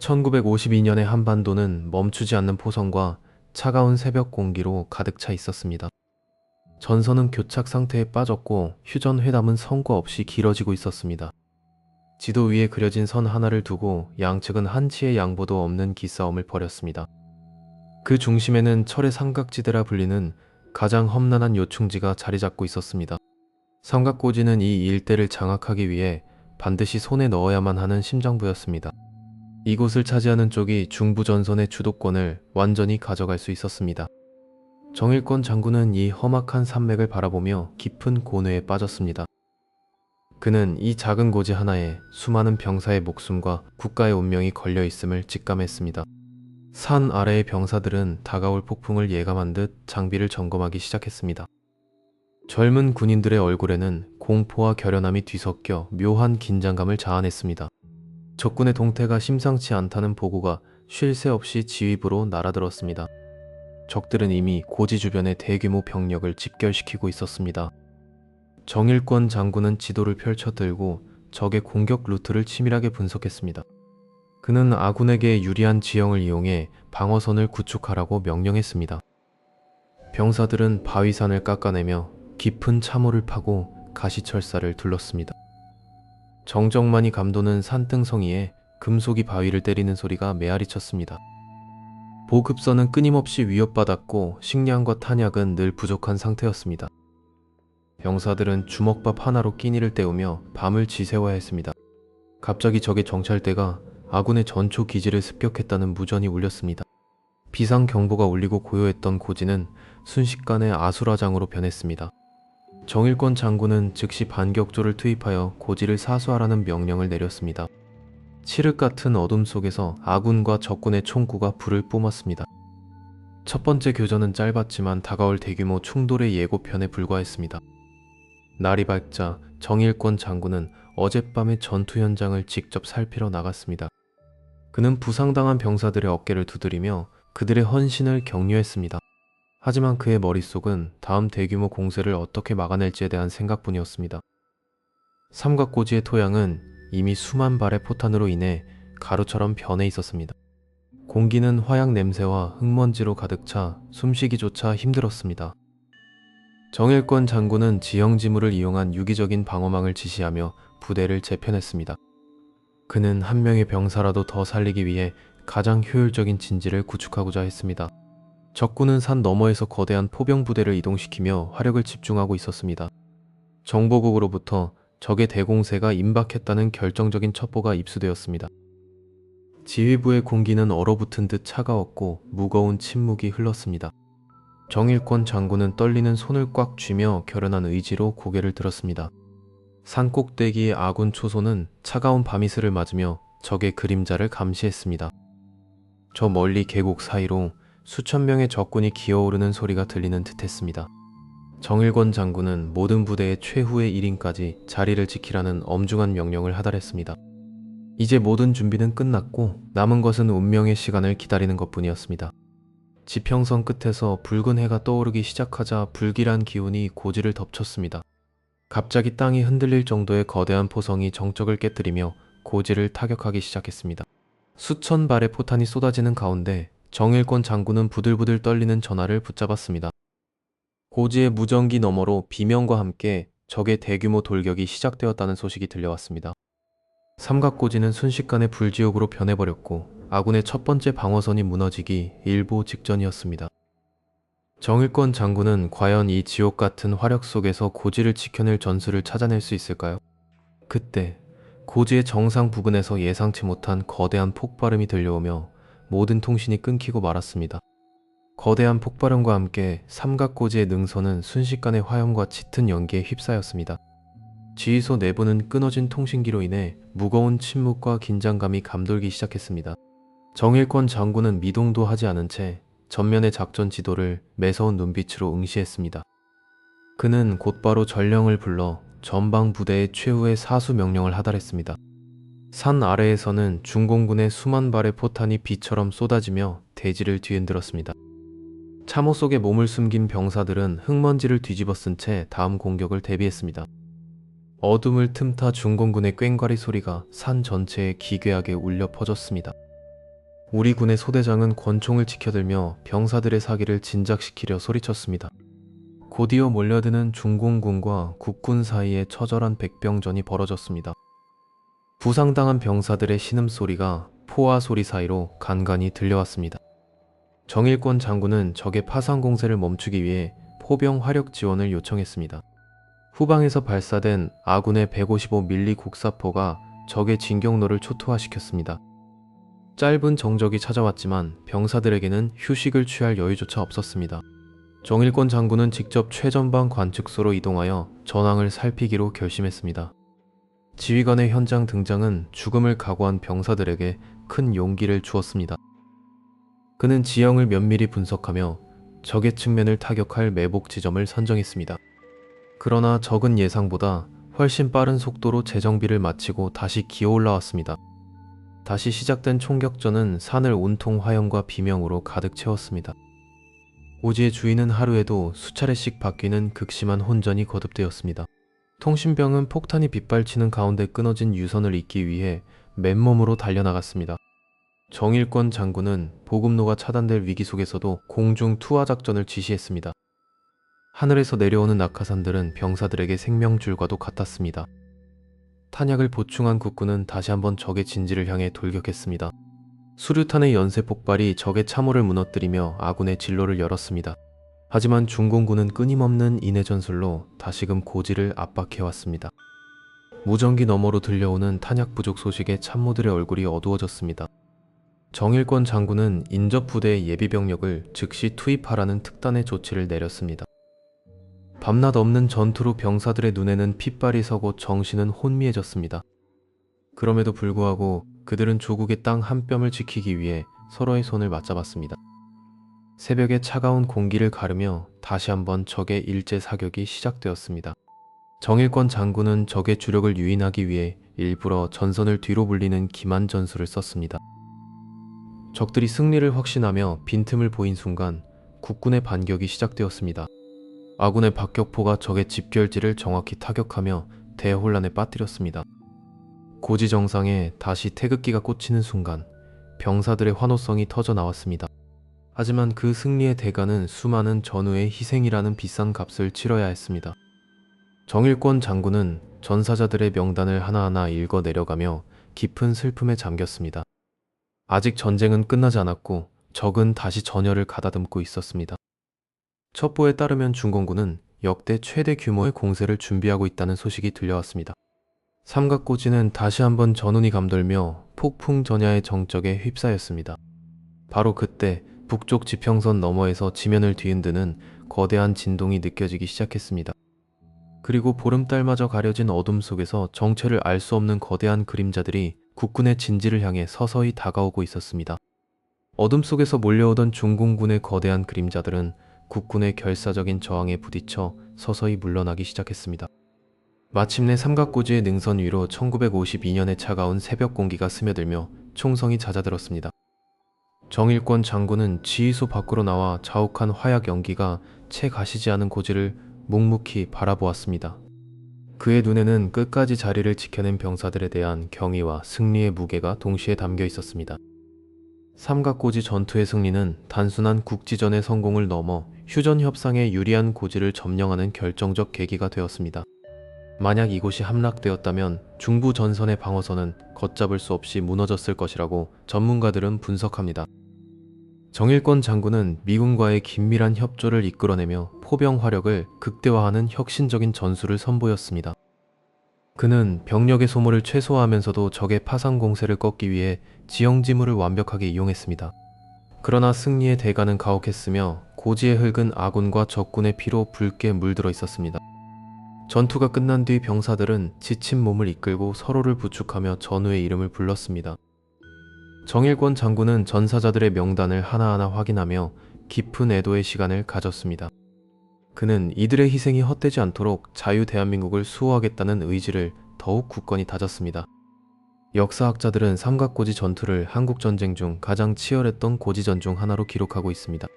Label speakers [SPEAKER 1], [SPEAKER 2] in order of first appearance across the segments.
[SPEAKER 1] 1952년의 한반도는 멈추지 않는 포성과 차가운 새벽 공기로 가득 차 있었습니다. 전선은 교착 상태에 빠졌고 휴전 회담은 성과 없이 길어지고 있었습니다. 지도 위에 그려진 선 하나를 두고 양측은 한치의 양보도 없는 기싸움을 벌였습니다. 그 중심에는 철의 삼각지대라 불리는 가장 험난한 요충지가 자리 잡고 있었습니다. 삼각고지는 이 일대를 장악하기 위해 반드시 손에 넣어야만 하는 심장부였습니다. 이곳을 차지하는 쪽이 중부전선의 주도권을 완전히 가져갈 수 있었습니다. 정일권 장군은 이 험악한 산맥을 바라보며 깊은 고뇌에 빠졌습니다. 그는 이 작은 고지 하나에 수많은 병사의 목숨과 국가의 운명이 걸려 있음을 직감했습니다. 산 아래의 병사들은 다가올 폭풍을 예감한 듯 장비를 점검하기 시작했습니다. 젊은 군인들의 얼굴에는 공포와 결연함이 뒤섞여 묘한 긴장감을 자아냈습니다. 적군의 동태가 심상치 않다는 보고가 쉴 새 없이 지휘부로 날아들었습니다. 적들은 이미 고지 주변의 대규모 병력을 집결시키고 있었습니다. 정일권 장군은 지도를 펼쳐들고 적의 공격 루트를 치밀하게 분석했습니다. 그는 아군에게 유리한 지형을 이용해 방어선을 구축하라고 명령했습니다. 병사들은 바위산을 깎아내며 깊은 참호를 파고 가시철사를 둘렀습니다. 정적만이 감도는 산등성이에 금속이 바위를 때리는 소리가 메아리쳤습니다. 보급선은 끊임없이 위협받았고 식량과 탄약은 늘 부족한 상태였습니다. 병사들은 주먹밥 하나로 끼니를 때우며 밤을 지새워야 했습니다. 갑자기 적의 정찰대가 아군의 전초 기지를 습격했다는 무전이 울렸습니다. 비상경보가 울리고 고요했던 고지는 순식간에 아수라장으로 변했습니다. 정일권 장군은 즉시 반격조를 투입하여 고지를 사수하라는 명령을 내렸습니다. 칠흑 같은 어둠 속에서 아군과 적군의 총구가 불을 뿜었습니다. 첫 번째 교전은 짧았지만 다가올 대규모 충돌의 예고편에 불과했습니다. 날이 밝자 정일권 장군은 어젯밤의 전투 현장을 직접 살피러 나갔습니다. 그는 부상당한 병사들의 어깨를 두드리며 그들의 헌신을 격려했습니다. 하지만 그의 머릿속은 다음 대규모 공세를 어떻게 막아낼지에 대한 생각뿐이었습니다. 삼각고지의 토양은 이미 수만 발의 포탄으로 인해 가루처럼 변해 있었습니다. 공기는 화약 냄새와 흙먼지로 가득 차 숨쉬기조차 힘들었습니다. 정일권 장군은 지형지물을 이용한 유기적인 방어망을 지시하며 부대를 재편했습니다. 그는 한 명의 병사라도 더 살리기 위해 가장 효율적인 진지를 구축하고자 했습니다. 적군은 산 너머에서 거대한 포병 부대를 이동시키며 화력을 집중하고 있었습니다. 정보국으로부터 적의 대공세가 임박했다는 결정적인 첩보가 입수되었습니다. 지휘부의 공기는 얼어붙은 듯 차가웠고 무거운 침묵이 흘렀습니다. 정일권 장군은 떨리는 손을 꽉 쥐며 결연한 의지로 고개를 들었습니다. 산 꼭대기의 아군 초소는 차가운 밤이슬을 맞으며 적의 그림자를 감시했습니다. 저 멀리 계곡 사이로 수천 명의 적군이 기어오르는 소리가 들리는 듯했습니다. 정일권 장군은 모든 부대의 최후의 1인까지 자리를 지키라는 엄중한 명령을 하달했습니다. 이제 모든 준비는 끝났고 남은 것은 운명의 시간을 기다리는 것뿐이었습니다. 지평선 끝에서 붉은 해가 떠오르기 시작하자 불길한 기운이 고지를 덮쳤습니다. 갑자기 땅이 흔들릴 정도의 거대한 포성이 정적을 깨뜨리며 고지를 타격하기 시작했습니다. 수천 발의 포탄이 쏟아지는 가운데 정일권 장군은 부들부들 떨리는 전화를 붙잡았습니다. 고지의 무전기 너머로 비명과 함께 적의 대규모 돌격이 시작되었다는 소식이 들려왔습니다. 삼각고지는 순식간에 불지옥으로 변해버렸고 아군의 첫 번째 방어선이 무너지기 일보 직전이었습니다. 정일권 장군은 과연 이 지옥 같은 화력 속에서 고지를 지켜낼 전술을 찾아낼 수 있을까요? 그때 고지의 정상 부근에서 예상치 못한 거대한 폭발음이 들려오며 모든 통신이 끊기고 말았습니다. 거대한 폭발음과 함께 삼각고지의 능선은 순식간에 화염과 짙은 연기에 휩싸였습니다. 지휘소 내부는 끊어진 통신기로 인해 무거운 침묵과 긴장감이 감돌기 시작했습니다. 정일권 장군은 미동도 하지 않은 채 전면의 작전 지도를 매서운 눈빛으로 응시했습니다. 그는 곧바로 전령을 불러 전방 부대의 최후의 사수 명령을 하달했습니다. 산 아래에서는 중공군의 수만 발의 포탄이 비처럼 쏟아지며 대지를 뒤흔들었습니다. 참호 속에 몸을 숨긴 병사들은 흙먼지를 뒤집어 쓴 채 다음 공격을 대비했습니다. 어둠을 틈타 중공군의 꽹과리 소리가 산 전체에 기괴하게 울려 퍼졌습니다. 우리 군의 소대장은 권총을 치켜들며 병사들의 사기를 진작시키려 소리쳤습니다. 곧이어 몰려드는 중공군과 국군 사이에 처절한 백병전이 벌어졌습니다. 부상당한 병사들의 신음소리가 포화 소리 사이로 간간히 들려왔습니다. 정일권 장군은 적의 파상 공세를 멈추기 위해 포병 화력 지원을 요청했습니다. 후방에서 발사된 아군의 155mm 곡사포가 적의 진격로를 초토화시켰습니다. 짧은 정적이 찾아왔지만 병사들에게는 휴식을 취할 여유조차 없었습니다. 정일권 장군은 직접 최전방 관측소로 이동하여 전황을 살피기로 결심했습니다. 지휘관의 현장 등장은 죽음을 각오한 병사들에게 큰 용기를 주었습니다. 그는 지형을 면밀히 분석하며 적의 측면을 타격할 매복 지점을 선정했습니다. 그러나 적은 예상보다 훨씬 빠른 속도로 재정비를 마치고 다시 기어 올라왔습니다. 다시 시작된 총격전은 산을 온통 화염과 비명으로 가득 채웠습니다. 오지의 주위는 하루에도 수차례씩 바뀌는 극심한 혼전이 거듭되었습니다. 통신병은 폭탄이 빗발치는 가운데 끊어진 유선을 잇기 위해 맨몸으로 달려나갔습니다. 정일권 장군은 보급로가 차단될 위기 속에서도 공중 투하 작전을 지시했습니다. 하늘에서 내려오는 낙하산들은 병사들에게 생명줄과도 같았습니다. 탄약을 보충한 국군은 다시 한번 적의 진지를 향해 돌격했습니다. 수류탄의 연쇄 폭발이 적의 참호를 무너뜨리며 아군의 진로를 열었습니다. 하지만 중공군은 끊임없는 인해 전술로 다시금 고지를 압박해왔습니다. 무전기 너머로 들려오는 탄약 부족 소식에 참모들의 얼굴이 어두워졌습니다. 정일권 장군은 인접부대의 예비병력을 즉시 투입하라는 특단의 조치를 내렸습니다. 밤낮 없는 전투로 병사들의 눈에는 핏발이 서고 정신은 혼미해졌습니다. 그럼에도 불구하고 그들은 조국의 땅 한 뼘을 지키기 위해 서로의 손을 맞잡았습니다. 새벽에 차가운 공기를 가르며 다시 한번 적의 일제 사격이 시작되었습니다. 정일권 장군은 적의 주력을 유인하기 위해 일부러 전선을 뒤로 불리는 기만 전술을 썼습니다. 적들이 승리를 확신하며 빈틈을 보인 순간 국군의 반격이 시작되었습니다. 아군의 박격포가 적의 집결지를 정확히 타격하며 대혼란에 빠뜨렸습니다. 고지 정상에 다시 태극기가 꽂히는 순간 병사들의 환호성이 터져 나왔습니다. 하지만 그 승리의 대가는 수많은 전우의 희생이라는 비싼 값을 치러야 했습니다. 정일권 장군은 전사자들의 명단을 하나하나 읽어 내려가며 깊은 슬픔에 잠겼습니다. 아직 전쟁은 끝나지 않았고 적은 다시 전열을 가다듬고 있었습니다. 첩보에 따르면 중공군은 역대 최대 규모의 공세를 준비하고 있다는 소식이 들려왔습니다. 삼각고지는 다시 한번 전운이 감돌며 폭풍 전야의 정적에 휩싸였습니다. 바로 그때 북쪽 지평선 너머에서 지면을 뒤흔드는 거대한 진동이 느껴지기 시작했습니다. 그리고 보름달마저 가려진 어둠 속에서 정체를 알 수 없는 거대한 그림자들이 국군의 진지를 향해 서서히 다가오고 있었습니다. 어둠 속에서 몰려오던 중공군의 거대한 그림자들은 국군의 결사적인 저항에 부딪혀 서서히 물러나기 시작했습니다. 마침내 삼각고지의 능선 위로 1952년의 차가운 새벽 공기가 스며들며 총성이 잦아들었습니다. 정일권 장군은 지휘소 밖으로 나와 자욱한 화약 연기가 채 가시지 않은 고지를 묵묵히 바라보았습니다. 그의 눈에는 끝까지 자리를 지켜낸 병사들에 대한 경의와 승리의 무게가 동시에 담겨 있었습니다. 삼각고지 전투의 승리는 단순한 국지전의 성공을 넘어 휴전 협상에 유리한 고지를 점령하는 결정적 계기가 되었습니다. 만약 이곳이 함락되었다면 중부 전선의 방어선은 걷잡을 수 없이 무너졌을 것이라고 전문가들은 분석합니다. 정일권 장군은 미군과의 긴밀한 협조를 이끌어내며 포병 화력을 극대화하는 혁신적인 전술을 선보였습니다. 그는 병력의 소모를 최소화하면서도 적의 파상 공세를 꺾기 위해 지형지물을 완벽하게 이용했습니다. 그러나 승리의 대가는 가혹했으며 고지의 흙은 아군과 적군의 피로 붉게 물들어 있었습니다. 전투가 끝난 뒤 병사들은 지친 몸을 이끌고 서로를 부축하며 전우의 이름을 불렀습니다. 정일권 장군은 전사자들의 명단을 하나하나 확인하며 깊은 애도의 시간을 가졌습니다. 그는 이들의 희생이 헛되지 않도록 자유 대한민국을 수호하겠다는 의지를 더욱 굳건히 다졌습니다. 역사학자들은 삼각고지 전투를 한국전쟁 중 가장 치열했던 고지전 중 하나로 기록하고 있습니다.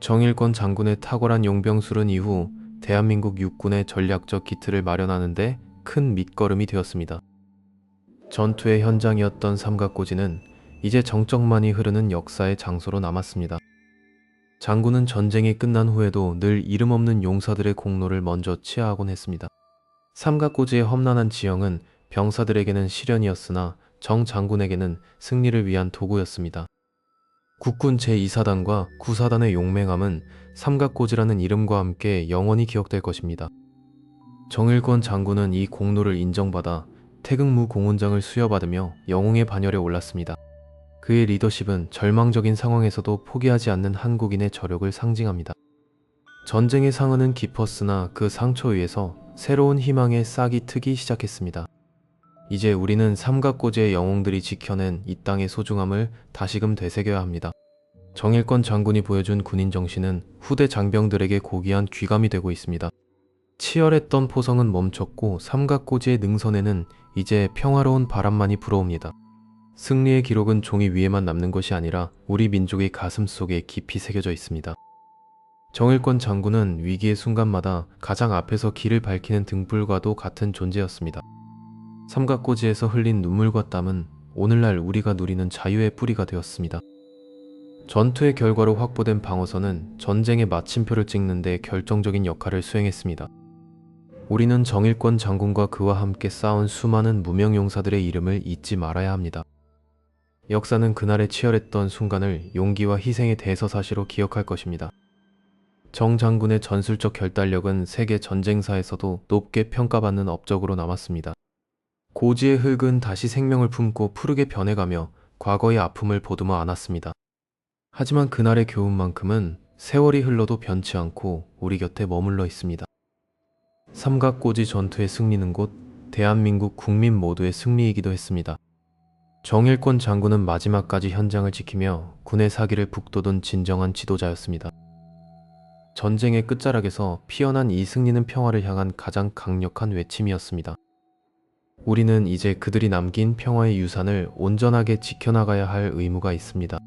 [SPEAKER 1] 정일권 장군의 탁월한 용병술은 이후 대한민국 육군의 전략적 기틀을 마련하는 데 큰 밑거름이 되었습니다. 전투의 현장이었던 삼각고지는 이제 정적만이 흐르는 역사의 장소로 남았습니다. 장군은 전쟁이 끝난 후에도 늘 이름 없는 용사들의 공로를 먼저 치하하곤 했습니다. 삼각고지의 험난한 지형은 병사들에게는 시련이었으나 정 장군에게는 승리를 위한 도구였습니다. 국군 제2사단과 9사단의 용맹함은 삼각고지라는 이름과 함께 영원히 기억될 것입니다. 정일권 장군은 이 공로를 인정받아 태극무 공훈장을 수여받으며 영웅의 반열에 올랐습니다. 그의 리더십은 절망적인 상황에서도 포기하지 않는 한국인의 저력을 상징합니다. 전쟁의 상흔은 깊었으나 그 상처 위에서 새로운 희망의 싹이 트기 시작했습니다. 이제 우리는 삼각고지의 영웅들이 지켜낸 이 땅의 소중함을 다시금 되새겨야 합니다. 정일권 장군이 보여준 군인 정신은 후대 장병들에게 고귀한 귀감이 되고 있습니다. 치열했던 포성은 멈췄고 삼각고지의 능선에는 이제 평화로운 바람만이 불어옵니다. 승리의 기록은 종이 위에만 남는 것이 아니라 우리 민족의 가슴 속에 깊이 새겨져 있습니다. 정일권 장군은 위기의 순간마다 가장 앞에서 길을 밝히는 등불과도 같은 존재였습니다. 삼각고지에서 흘린 눈물과 땀은 오늘날 우리가 누리는 자유의 뿌리가 되었습니다. 전투의 결과로 확보된 방어선은 전쟁의 마침표를 찍는 데 결정적인 역할을 수행했습니다. 우리는 정일권 장군과 그와 함께 싸운 수많은 무명 용사들의 이름을 잊지 말아야 합니다. 역사는 그날의 치열했던 순간을 용기와 희생의 대서사시로 기억할 것입니다. 정 장군의 전술적 결단력은 세계 전쟁사에서도 높게 평가받는 업적으로 남았습니다. 고지의 흙은 다시 생명을 품고 푸르게 변해가며 과거의 아픔을 보듬어 안았습니다. 하지만 그날의 교훈만큼은 세월이 흘러도 변치 않고 우리 곁에 머물러 있습니다. 삼각고지 전투의 승리는 곧 대한민국 국민 모두의 승리이기도 했습니다. 정일권 장군은 마지막까지 현장을 지키며 군의 사기를 북돋운 진정한 지도자였습니다. 전쟁의 끝자락에서 피어난 이 승리는 평화를 향한 가장 강력한 외침이었습니다. 우리는 이제 그들이 남긴 평화의 유산을 온전하게 지켜나가야 할 의무가 있습니다.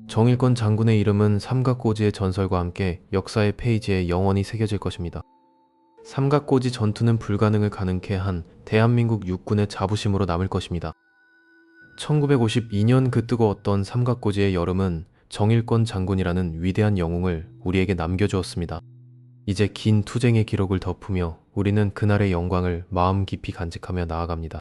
[SPEAKER 1] 정일권 장군의 이름은 삼각고지의 전설과 함께 역사의 페이지에 영원히 새겨질 것입니다. 삼각고지 전투는 불가능을 가능케 한 대한민국 육군의 자부심으로 남을 것입니다. 1952년 그 뜨거웠던 삼각고지의 여름은 정일권 장군이라는 위대한 영웅을 우리에게 남겨주었습니다. 이제 긴 투쟁의 기록을 덮으며 우리는 그날의 영광을 마음 깊이 간직하며 나아갑니다.